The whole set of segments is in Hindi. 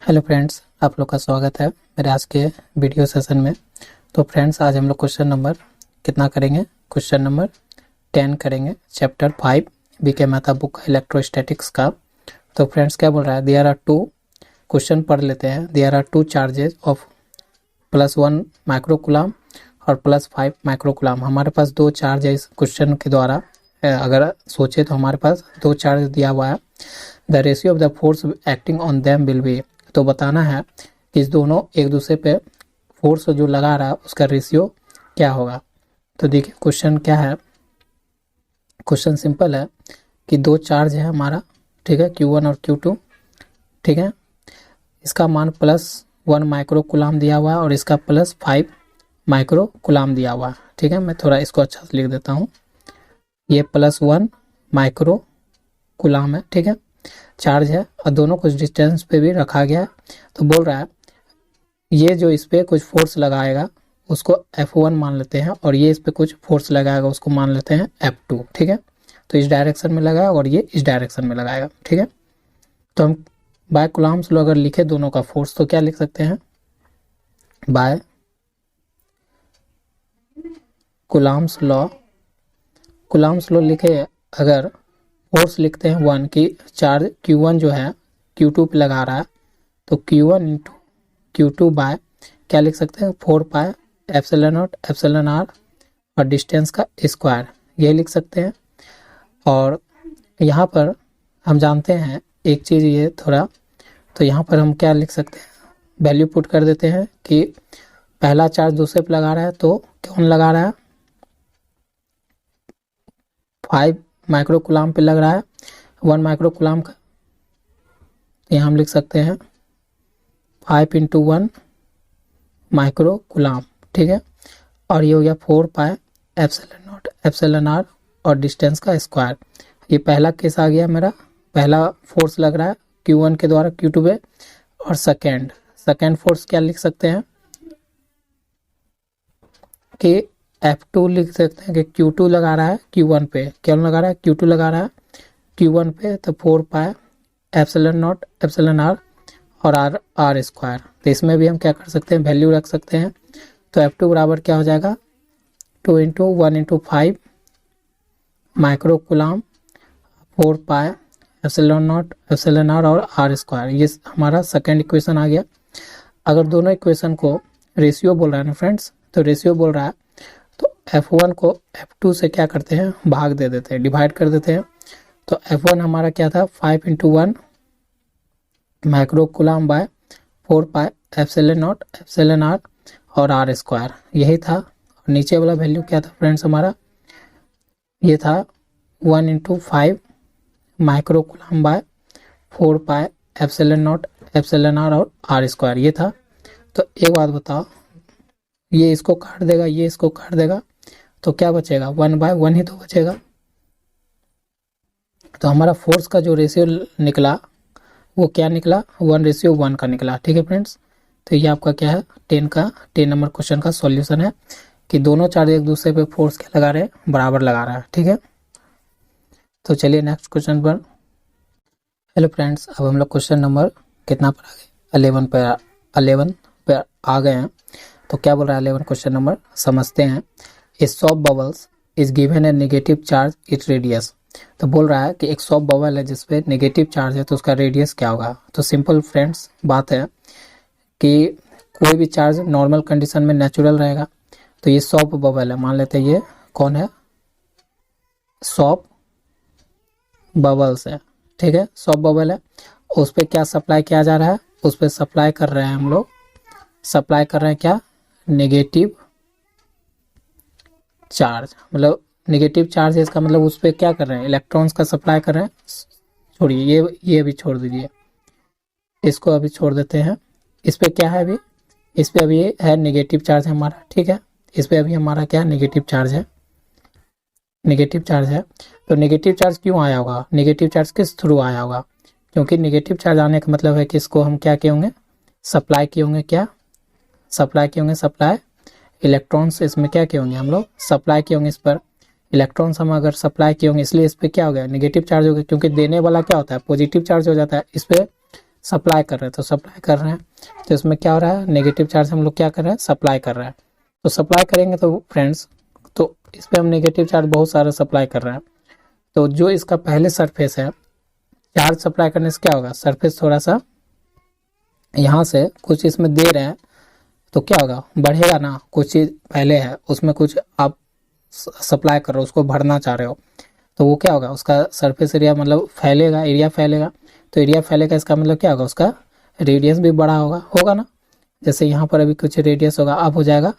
हेलो फ्रेंड्स, आप लोग का स्वागत है मेरे आज के वीडियो सेशन में। तो फ्रेंड्स, आज हम लोग क्वेश्चन नंबर कितना करेंगे? क्वेश्चन नंबर 10 करेंगे, chapter 5 BK Mehta book electrostatics का। तो फ्रेंड्स, क्या बोल रहा है? देयर आर टू, क्वेश्चन पढ़ लेते हैं। There are two charges of +1 microcoulomb और +5 माइक्रोकुलाम। हमारे पास दो चार्ज है इस क्वेश्चन के द्वारा। अगर सोचे तो हमारे पास दो चार्ज दिया हुआ है। The ratio of the force acting on them will be, तो बताना है कि इस दोनों एक दूसरे पे फोर्स जो लगा रहा है उसका रेशियो क्या होगा। तो देखिए क्वेश्चन क्या है। क्वेश्चन सिंपल है कि दो चार्ज है हमारा, ठीक है, Q1 और Q2, ठीक है। इसका मान +1 माइक्रोकुलाम दिया हुआ है और इसका +5 माइक्रोकुलाम दिया हुआ है, ठीक है। मैं थोड़ा इसको अच्छा से लिख देता हूँ। ये +1 माइक्रोकुलाम है, ठीक है, चार्ज है, और दोनों कुछ डिस्टेंस पे भी रखा गया है। तो बोल रहा है ये जो इस पे कुछ फोर्स लगाएगा उसको F1 मान लेते हैं, और ये इस पे कुछ फोर्स लगाएगा उसको मान लेते हैं F2, ठीक है। तो इस डायरेक्शन में लगाएगा और ये इस डायरेक्शन में लगाएगा, ठीक है। तो हम बाय कूलम्ब्स लॉ अगर लिखे दोनों का फोर्स तो क्या लिख सकते हैं? बाय कूलम्ब्स लॉ लिखे अगर फोर्स लिखते हैं 1 की, चार्ज Q1 जो है Q2 पे लगा रहा है, तो Q1 इंटू Q2 बाय क्या लिख सकते हैं? 4 पाई एप्सिलॉन r और डिस्टेंस का स्क्वायर, ये लिख सकते हैं। और यहाँ पर हम जानते हैं एक चीज़ ये थोड़ा, तो यहाँ पर हम क्या लिख सकते हैं? वैल्यू पुट कर देते हैं कि पहला चार्ज दूसरे पे लगा रहा है, तो कौन लगा रहा है? 5 माइक्रोकुलाम पे लग रहा है, 1 माइक्रोकुलाम का। यहाँ हम लिख सकते हैं 5 × 1 माइक्रोकुलाम, ठीक है। और ये हो गया 4 पाई एप्सिलॉन r और डिस्टेंस का स्क्वायर। ये पहला केस आ गया मेरा, पहला फोर्स लग रहा है Q1 के द्वारा Q2 पे। और सेकेंड फोर्स क्या लिख सकते हैं कि F2 लिख सकते हैं कि Q2 लगा रहा है Q1 पे। क्या लगा रहा है? Q2 लगा रहा है Q1 पे, तो 4 पाई एप्सिलॉन r और r स्क्वायर। तो इसमें भी हम क्या कर सकते हैं? वैल्यू रख सकते हैं। तो F2 बराबर क्या हो जाएगा? 2 × 1 × 5 माइक्रोकुलाम, 4 पाई एप्सिलॉन r और r स्क्वायर। ये हमारा सेकेंड इक्वेशन आ गया। अगर दोनों इक्वेशन को रेशियो बोल रहा है ना फ्रेंड्स, तो रेशियो बोल रहा है तो F1 को F2 से क्या करते हैं? भाग दे देते हैं, डिवाइड कर देते हैं। तो F1 हमारा क्या था? 5 × 1 microcoulomb by 4 pi epsilon r और r स्क्वायर, यही था। और नीचे वाला वैल्यू क्या था फ्रेंड्स हमारा? ये था 1 × 5 microcoulomb by 4 pi epsilon r और r स्क्वायर, ये था। तो एक बात बताओ, ये इसको काट देगा, ये इसको काट देगा, तो क्या बचेगा? 1/1 ही तो बचेगा। तो हमारा फोर्स का जो रेशियो निकला वो क्या निकला? 1:1 का निकला, ठीक है फ्रेंड्स। तो ये आपका क्या है? 10 नंबर क्वेश्चन का सॉल्यूशन है कि दोनों चार्ज एक दूसरे पे फोर्स क्या लगा रहे हैं? बराबर लगा रहा है, ठीक है। तो चलिए नेक्स्ट क्वेश्चन पर। हेलो फ्रेंड्स, अब हम लोग क्वेश्चन नंबर कितना पर आ गए? 11 पे आ गए हैं। तो क्या बोल रहा है 11 क्वेश्चन नंबर? समझते हैं। ए soft bubbles is given A negative charge it radius. तो बोल रहा है कि एक सॉफ्ट बबल है जिसपे नेगेटिव चार्ज है, तो उसका रेडियस क्या होगा? तो सिंपल फ्रेंड्स बात है कि कोई भी चार्ज नॉर्मल कंडीशन में नेचुरल रहेगा। तो ये सॉफ्ट बबल है, मान लेते हैं ये कौन है? सॉफ्ट बबल्स है, ठीक है, सॉफ्ट बबल है। उस पर क्या सप्लाई किया जा रहा है? उस पर सप्लाई कर रहे हैं हम लोग, सप्लाई कर रहे हैं क्या? Negative charge. मतलब नेगेटिव चार्ज है, इसका मतलब उस पर क्या कर रहे हैं? इलेक्ट्रॉन्स का सप्लाई कर रहे हैं। छोड़िए ये अभी छोड़ दीजिए, इसको अभी छोड़ देते हैं। इस पे क्या है? अभी इस पे अभी है नेगेटिव चार्ज है हमारा, ठीक है। इस पे अभी हमारा क्या? नेगेटिव चार्ज है, नेगेटिव चार्ज है। तो नेगेटिव चार्ज क्यों आया होगा? नेगेटिव चार्ज किस थ्रू आया होगा? क्योंकि नेगेटिव चार्ज आने का मतलब है कि इसको हम क्या किए होंगे? सप्लाई किए होंगे। क्या सप्लाई किए होंगे? सप्लाई इलेक्ट्रॉन्स इसमें क्या किए होंगे? हम लोग सप्लाई किए होंगे। इस पर इलेक्ट्रॉन्स हम अगर सप्लाई किए होंगे, इसलिए इस पर क्या हो गया? नेगेटिव चार्ज हो गया। क्योंकि देने वाला क्या होता है? पॉजिटिव चार्ज हो जाता है। इस पर सप्लाई कर रहे हैं, तो सप्लाई कर रहे हैं तो इसमें क्या हो रहा है, नेगेटिव चार्ज हम लोग क्या कर रहे हैं, सप्लाई कर रहे हैं। तो सप्लाई करेंगे तो फ्रेंड्स, तो इस पर हम नेगेटिव चार्ज बहुत सारा सप्लाई कर रहे हैं, तो जो इसका पहले सरफेस है, चार्ज सप्लाई करने से क्या होगा, सरफेस थोड़ा सा यहाँ से कुछ इसमें दे रहे हैं तो क्या होगा, बढ़ेगा ना, कुछ चीज़ पहले है उसमें कुछ आप सप्लाई कर रहे हो, उसको भरना चाह रहे हो, तो वो क्या होगा, उसका सरफेस एरिया मतलब फैलेगा, एरिया फैलेगा, तो एरिया फैलेगा इसका मतलब क्या होगा, उसका रेडियस भी बड़ा होगा, होगा ना। जैसे यहाँ पर अभी कुछ रेडियस होगा, अब हो जाएगा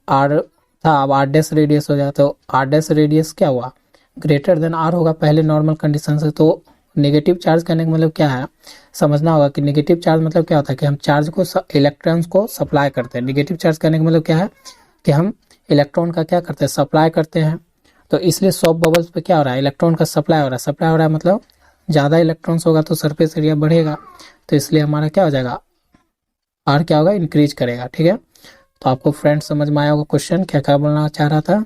आर था, अब आर डैश रेडियस हो जाए, तो आर डैश रेडियस क्या हुआ, ग्रेटर देन आर होगा पहले नॉर्मल कंडीशन से। तो नेगेटिव चार्ज करने का मतलब क्या है, समझना होगा कि नेगेटिव चार्ज मतलब क्या होता है कि हम चार्ज को इलेक्ट्रॉन्स को सप्लाई करते हैं। नेगेटिव चार्ज करने का मतलब क्या है कि हम इलेक्ट्रॉन का क्या करते हैं, सप्लाई करते हैं। तो इसलिए सॉफ्ट बबल्स पे क्या हो रहा है, इलेक्ट्रॉन का सप्लाई हो रहा है, सप्लाई हो रहा है मतलब ज़्यादा इलेक्ट्रॉन्स होगा तो सरफेस एरिया बढ़ेगा, तो इसलिए हमारा क्या हो जाएगा, आर क्या होगा, इंक्रीज करेगा। ठीक है, तो आपको फ्रेंड समझ में आया होगा क्वेश्चन क्या क्या बोलना चाह रहा था,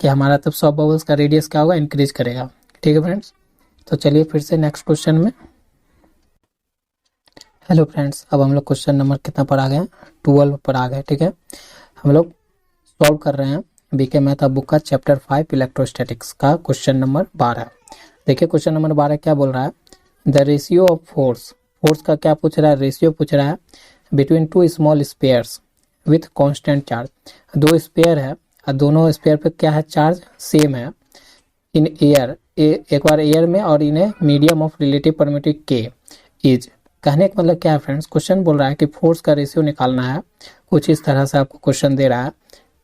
कि हमारा तब सॉफ्ट बबल्स का रेडियस क्या होगा, इंक्रीज करेगा। ठीक है फ्रेंड्स, तो चलिए फिर से नेक्स्ट क्वेश्चन में। हेलो फ्रेंड्स, अब हम लोग क्वेश्चन नंबर कितना पर आ गए, 12 पर आ गए। ठीक है, हम लोग सॉल्व कर रहे हैं बीके मेहता बुक का चैप्टर 5 इलेक्ट्रोस्टैटिक्स का क्वेश्चन नंबर 12। देखिए क्वेश्चन नंबर 12 क्या बोल रहा है, the ratio of force, force का क्या पूछ रहा है, रेशियो पूछ रहा है between two small spheres with constant charge. दो स्पेयर है और दोनों स्पेयर पे क्या है, चार्ज सेम है, इन एयर, एक बार एयर में, और इन्हें मीडियम ऑफ रिलेटिव परमिटिव के इज। कहने का मतलब क्या है फ्रेंड्स, क्वेश्चन बोल रहा है कि फोर्स का रेशियो निकालना है। कुछ इस तरह से आपको क्वेश्चन दे रहा है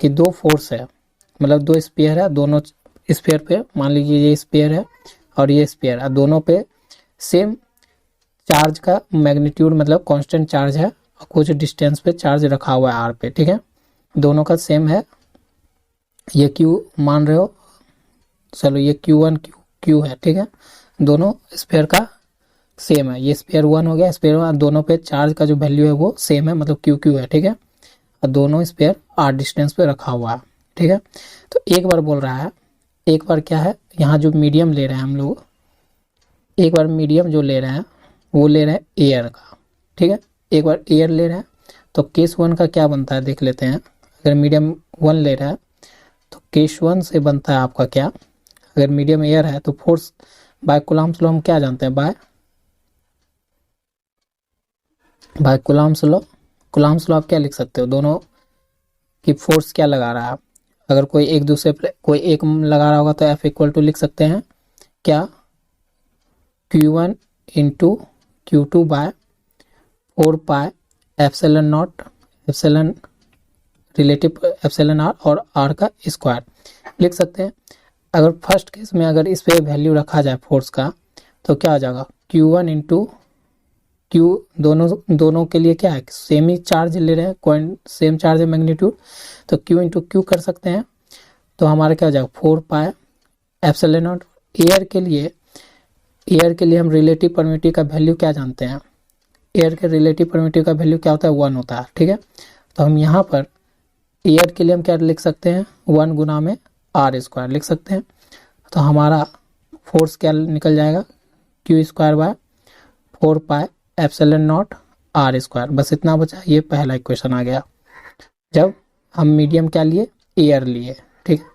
कि दो फोर्स है, मतलब दो स्पेयर है, दोनों स्पेयर पे मान लीजिए ये स्पेयर है और ये स्पेयर है, दोनों पे सेम चार्ज का मैग्नीट्यूड मतलब कांस्टेंट चार्ज है, और कुछ डिस्टेंस पे चार्ज रखा हुआ है आर पे। ठीक है, दोनों का सेम है, ये क्यू मान रहे हो, चलो ये Q1 क्यू है। ठीक है, दोनों स्पेयर का सेम है, ये स्पेयर 1 हो गया, स्पेयर 1, दोनों पे चार्ज का जो वैल्यू है वो सेम है, मतलब क्यू है। ठीक है, और दोनों स्पेयर आर डिस्टेंस पे रखा हुआ है। ठीक है, तो एक बार बोल रहा है, एक बार क्या है, यहाँ जो मीडियम ले रहे हैं हम लोग, एक बार मीडियम जो ले रहे हैं वो ले रहे हैं एयर का। ठीक है, एक बार एयर ले रहे हैं, तो केस 1 का क्या बनता है देख लेते हैं। अगर मीडियम 1 ले रहा है तो केस 1 से बनता है आपका क्या, अगर मीडियम एयर है तो फोर्स बाय कूलम्ब्स लॉ हम क्या जानते हैं, by Coulomb's law. Coulomb's law आप क्या लिख सकते हो, दोनों की फोर्स क्या लगा रहा है, अगर कोई एक दूसरे पर कोई एक लगा रहा होगा तो F इक्वल टू लिख सकते हैं क्या, Q1 into Q2 by 4 pi epsilon not, epsilon relative epsilon R और आर का स्क्वायर लिख सकते हैं। अगर फर्स्ट केस में अगर इस पे वैल्यू रखा जाए फोर्स का तो क्या आ जाएगा, Q1 इंटू क्यू, दोनों के लिए क्या है, सेम ही चार्ज ले रहे हैं, सेम चार्ज है मैग्नीट्यूड, तो Q इंटू क्यू कर सकते हैं, तो हमारा क्या हो जाएगा 4 पाए एप्सिलॉन नॉट। एयर के लिए हम रिलेटिव परमिटिव का वैल्यू क्या जानते हैं, एयर के रिलेटिव परमिटिव का वैल्यू क्या होता है, 1 होता है। ठीक है, तो हम यहाँ पर एयर के लिए हम क्या लिख सकते हैं, 1 गुना में आर स्क्वायर लिख सकते हैं, तो हमारा फोर्स क्या निकल जाएगा, Q square by 4 pi epsilon not are square. बस इतना बचा, ये पहला इक्वेशन आ गया जब हम मीडियम क्या लिए, एयर लिए। ठीक है,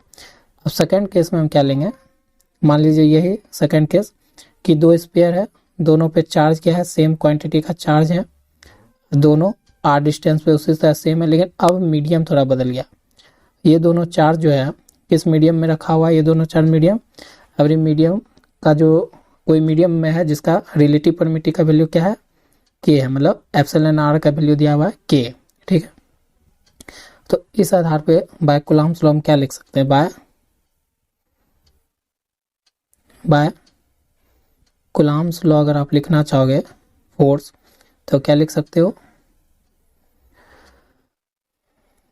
अब सेकेंड केस में हम क्या लेंगे, मान लीजिए यही सेकेंड केस कि दो स्पेयर है, दोनों पे चार्ज क्या है, सेम क्वांटिटी का चार्ज है, दोनों आर डिस्टेंस पे उसी तरह सेम है, लेकिन अब मीडियम थोड़ा बदल गया। ये दोनों चार्ज जो है किस मीडियम में रखा हुआ है, ये दोनों चार्ज मीडियम, अब मीडियम का जो कोई मीडियम में है जिसका रिलेटिव परमिटिव का वैल्यू क्या है, के है, मतलब एप्सिलॉन आर का वैल्यू दिया हुआ है के। ठीक है, तो इस आधार पे बाय कूलम्ब्स लॉ हम क्या लिख सकते हैं, बाय कूलम्ब्स लॉ अगर आप लिखना चाहोगे फोर्स तो क्या लिख सकते हो,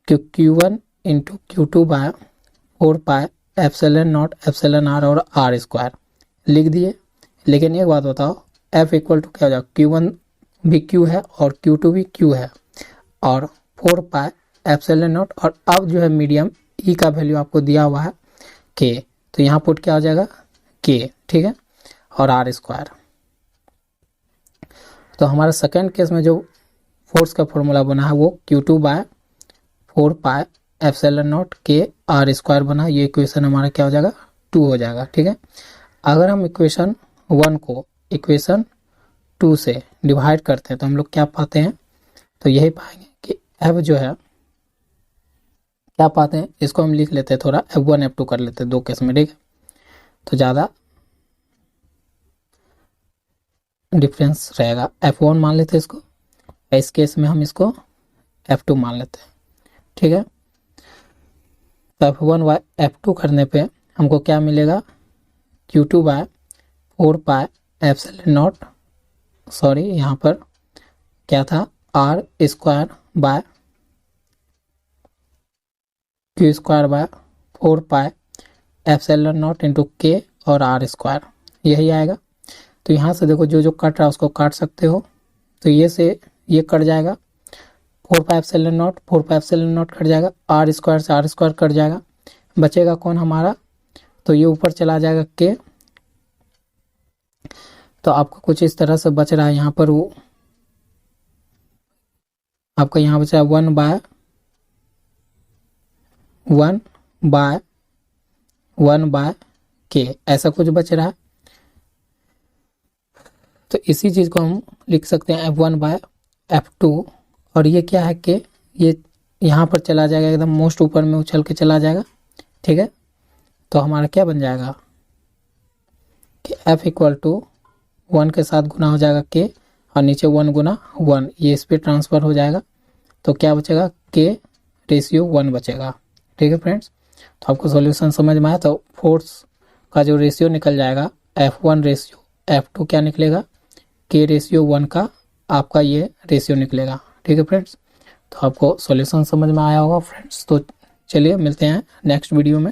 Q1 into Q2 by 4 pi epsilon not epsilon R और आर स्क्वायर लिख दिए। लेकिन एक बात बताओ, F इक्वल टू क्या हो जाएगा, Q1 भी Q है और Q2 भी Q है, और 4 पाए एप्सिलॉन नॉट, और अब जो है मीडियम E का वैल्यू आपको दिया हुआ है K, तो यहाँ पुट क्या हो जाएगा K। ठीक है, और आर स्क्वायर, तो हमारा सेकेंड केस में जो फोर्स का फॉर्मूला बना है वो Q2 by 4 pi epsilon not के आर स्क्वायर बना। ये इक्वेशन हमारा क्या हो जाएगा 2 हो जाएगा। ठीक है, अगर हम इक्वेशन 1 को इक्वेशन 2 से डिवाइड करते हैं तो हम लोग क्या पाते हैं, तो यही पाएंगे कि F जो है क्या पाते हैं, इसको हम लिख लेते हैं थोड़ा F1 F2 कर लेते हैं 2 केस में। ठीक है, तो ज़्यादा डिफरेंस रहेगा। F1 मान लेते हैं इसको, इस केस में हम इसको F2 मान लेते हैं। ठीक है, तो F1 बाय F2 करने पे हमको क्या मिलेगा, Q2 by 4 pi epsilon naught, sorry यहाँ पर क्या था, r square by Q square by 4 pi epsilon naught into k और आर स्क्वायर, यही आएगा। तो यहाँ से देखो जो जो कट रहा है उसको काट सकते हो, तो ये से ये कट जाएगा, 4 पाई एप्सिलॉन नॉट कट जाएगा, आर स्क्वायर से आर स्क्वायर कट जाएगा, बचेगा कौन हमारा, तो ये ऊपर चला जाएगा के। तो आपको कुछ इस तरह से बच रहा है यहाँ पर, वो आपका यहाँ बचा 1 बाय के, ऐसा कुछ बच रहा है। तो इसी चीज को हम लिख सकते हैं F1 बाय F2, और ये क्या है कि ये यहाँ पर चला जाएगा, एकदम मोस्ट ऊपर में उछल के चला जाएगा। ठीक है, तो हमारा क्या बन जाएगा कि F इक्वल टू 1 के साथ गुना हो जाएगा के, और नीचे 1 गुना 1, ये इस पर ट्रांसफर हो जाएगा, तो क्या बचेगा के रेशियो 1 बचेगा। ठीक है फ्रेंड्स, तो आपको सॉल्यूशन समझ में आया। तो फोर्स का जो रेशियो निकल जाएगा F1 रेशियो F2 क्या निकलेगा, के रेशियो 1 का आपका ये रेशियो निकलेगा। ठीक है फ्रेंड्स, तो आपको सॉल्यूशन समझ में आया होगा फ्रेंड्स। तो चलिए मिलते हैं नेक्स्ट वीडियो में।